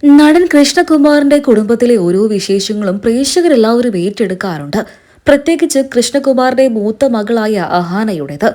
നടൻ കൃഷ്ണകുമാറിന്റെ കുടുംബത്തിലെ ഓരോ വിശേഷങ്ങളും പ്രേക്ഷകരെല്ലാവരും ഏറ്റെടുക്കാറുണ്ട്. പ്രത്യേകിച്ച് കൃഷ്ണകുമാറിന്റെ മൂത്ത മകളായ അഹാനയുടേത്.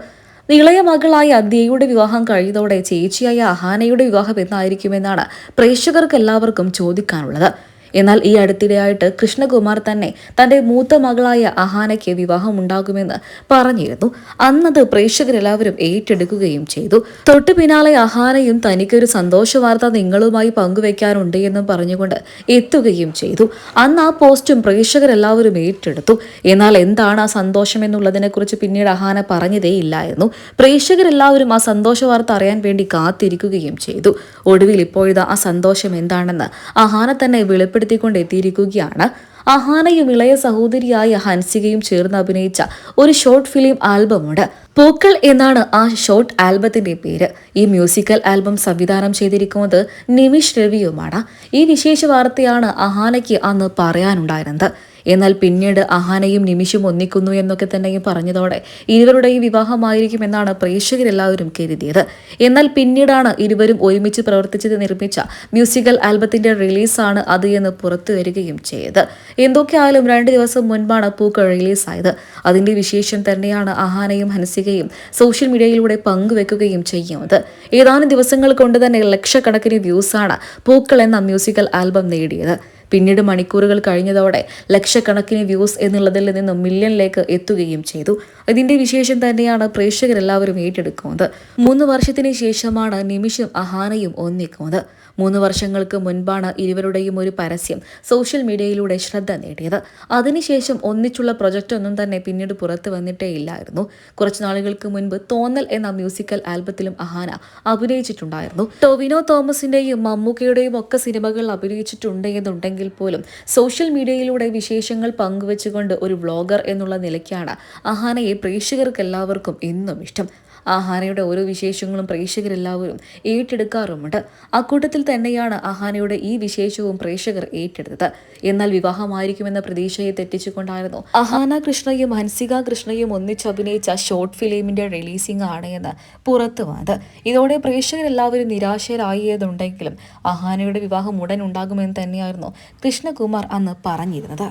ഇളയ മകളായ ദിയയുടെ വിവാഹം കഴിഞ്ഞതോടെ ചേച്ചിയായ അഹാനയുടെ വിവാഹം എന്നായിരിക്കുമെന്നാണ് പ്രേക്ഷകർക്ക് എല്ലാവർക്കും ചോദിക്കാനുള്ളത്. എന്നാൽ ഈ അടുത്തിടെയായിട്ട് കൃഷ്ണകുമാർ തന്നെ തന്റെ മൂത്ത മകളായ അഹാനയ്ക്ക് വിവാഹം ഉണ്ടാകുമെന്ന് പറഞ്ഞിരുന്നു. അന്നത് പ്രേക്ഷകരെല്ലാവരും ഏറ്റെടുക്കുകയും ചെയ്തു. തൊട്ടു പിന്നാലെ അഹാനയും തനിക്കൊരു സന്തോഷ വാർത്ത നിങ്ങളുമായി പങ്കുവെക്കാനുണ്ട് എന്നും പറഞ്ഞുകൊണ്ട് എത്തുകയും ചെയ്തു. അന്ന് ആ പോസ്റ്റും പ്രേക്ഷകരെല്ലാവരും ഏറ്റെടുത്തു. എന്നാൽ എന്താണ് ആ സന്തോഷം എന്നുള്ളതിനെ കുറിച്ച് പിന്നീട് അഹാന പറഞ്ഞതേ ഇല്ലായിരുന്നു. പ്രേക്ഷകരെല്ലാവരും ആ സന്തോഷ വാർത്ത അറിയാൻ വേണ്ടി കാത്തിരിക്കുകയും ചെയ്തു. ഒടുവിൽ ഇപ്പോഴത്തെ ആ സന്തോഷം എന്താണെന്ന് അഹാന തന്നെ വെളിപ്പെടുത്തിക്കൊണ്ടെത്തിയിരിക്കുകയാണ്. അഹാനയും ഇളയ സഹോദരിയായ ഹൻസികയും ചേർന്ന് അഭിനയിച്ച ഒരു ഷോർട്ട് ഫിലിം ആൽബമുണ്ട്. പൂക്കൾ എന്നാണ് ആ ഷോർട്ട് ആൽബത്തിന്റെ പേര്. ഈ മ്യൂസിക്കൽ ആൽബം സംവിധാനം ചെയ്തിരിക്കുന്നത് നിമിഷ് രവിയുമാണ്. ഈ വിശേഷ വാർത്തയാണ് അഹാനയ്ക്ക് അന്ന് പറയാനുണ്ടായിരുന്നത്. എന്നാൽ പിന്നീട് അഹാനയും നിമിഷും ഒന്നിക്കുന്നു എന്നൊക്കെ തന്നെയും പറഞ്ഞതോടെ ഇരുവരുടെയും വിവാഹമായിരിക്കും എന്നാണ് പ്രേക്ഷകരെല്ലാവരും കരുതിയത്. എന്നാൽ പിന്നീടാണ് ഇരുവരും ഒരുമിച്ച് പ്രവർത്തിച്ചത് നിർമ്മിച്ച മ്യൂസിക്കൽ ആൽബത്തിന്റെ റിലീസാണ് അത് എന്ന് പുറത്തു വരികയും ചെയ്തത്. എന്തൊക്കെയായാലും 2 ദിവസം മുൻപാണ് പൂക്കൾ റിലീസായത്. അതിന്റെ വിശേഷം തന്നെയാണ് അഹാനയും ഹൻസികയും സോഷ്യൽ മീഡിയയിലൂടെ പങ്കുവെക്കുകയും ചെയ്യുന്നത്. ഏതാനും ദിവസങ്ങൾ കൊണ്ട് തന്നെ ലക്ഷക്കണക്കിന് വ്യൂസാണ് പൂക്കൾ എന്ന മ്യൂസിക്കൽ ആൽബം നേടിയത്. പിന്നീട് മണിക്കൂറുകൾ കഴിഞ്ഞതോടെ ലക്ഷക്കണക്കിന് വ്യൂസ് എന്നുള്ളതിൽ നിന്നും മില്യണിലേക്ക് എത്തുകയും ചെയ്തു. ഇതിന്റെ വിശേഷം തന്നെയാണ് പ്രേക്ഷകരെല്ലാവരും ഏറ്റെടുക്കുന്നത്. 3 വർഷത്തിന് ശേഷമാണ് നിമിഷും അഹാനയും ഒന്നിക്കുന്നത്. 3 വർഷങ്ങൾക്ക് മുൻപാണ് ഇരുവരുടെയും ഒരു പരസ്യം സോഷ്യൽ മീഡിയയിലൂടെ ശ്രദ്ധ നേടിയത്. അതിനുശേഷം ഒന്നിച്ചുള്ള പ്രൊജക്റ്റ് ഒന്നും തന്നെ പിന്നീട് പുറത്തു വന്നിട്ടേ ഇല്ലായിരുന്നു. കുറച്ചു നാളുകൾക്ക് മുൻപ് തോന്നൽ എന്ന മ്യൂസിക്കൽ ആൽബത്തിലും അഹാന അഭിനയിച്ചിട്ടുണ്ടായിരുന്നു. ടൊവിനോ തോമസിന്റെയും മമ്മൂക്കയുടെയും ഒക്കെ സിനിമകൾ അഭിനയിച്ചിട്ടുണ്ട് എന്നുണ്ടെങ്കിൽ പോലും സോഷ്യൽ മീഡിയയിലൂടെ വിശേഷങ്ങൾ പങ്കുവെച്ചുകൊണ്ട് ഒരു വ്ളോഗർ എന്നുള്ള നിലയ്ക്കാണ് അഹാനയെ പ്രേക്ഷകർക്ക് എല്ലാവർക്കും എന്നും ഇഷ്ടം. അഹാനയുടെ ഓരോ വിശേഷങ്ങളും പ്രേക്ഷകരെല്ലാവരും ഏറ്റെടുക്കാറുമുണ്ട്. അക്കൂട്ടത്തിൽ തന്നെയാണ് അഹാനയുടെ ഈ വിശേഷവും പ്രേക്ഷകർ ഏറ്റെടുത്തത്. എന്നാൽ വിവാഹമായിരിക്കുമെന്ന പ്രതീക്ഷയെ തെറ്റിച്ചുകൊണ്ടായിരുന്നു അഹാന കൃഷ്ണയും ഹൻസിക കൃഷ്ണയും ഒന്നിച്ച് അഭിനയിച്ച ഷോർട്ട് ഫിലിമിന്റെ റിലീസിംഗ് ആണ് എന്ന് പുറത്തു വന്നത്. ഇതോടെ പ്രേക്ഷകരെല്ലാവരും നിരാശരായെന്നുണ്ടെങ്കിലും അഹാനയുടെ വിവാഹം ഉടൻ ഉണ്ടാകുമെന്ന് തന്നെയായിരുന്നു കൃഷ്ണകുമാർ അന്ന് പറഞ്ഞിരുന്നത്.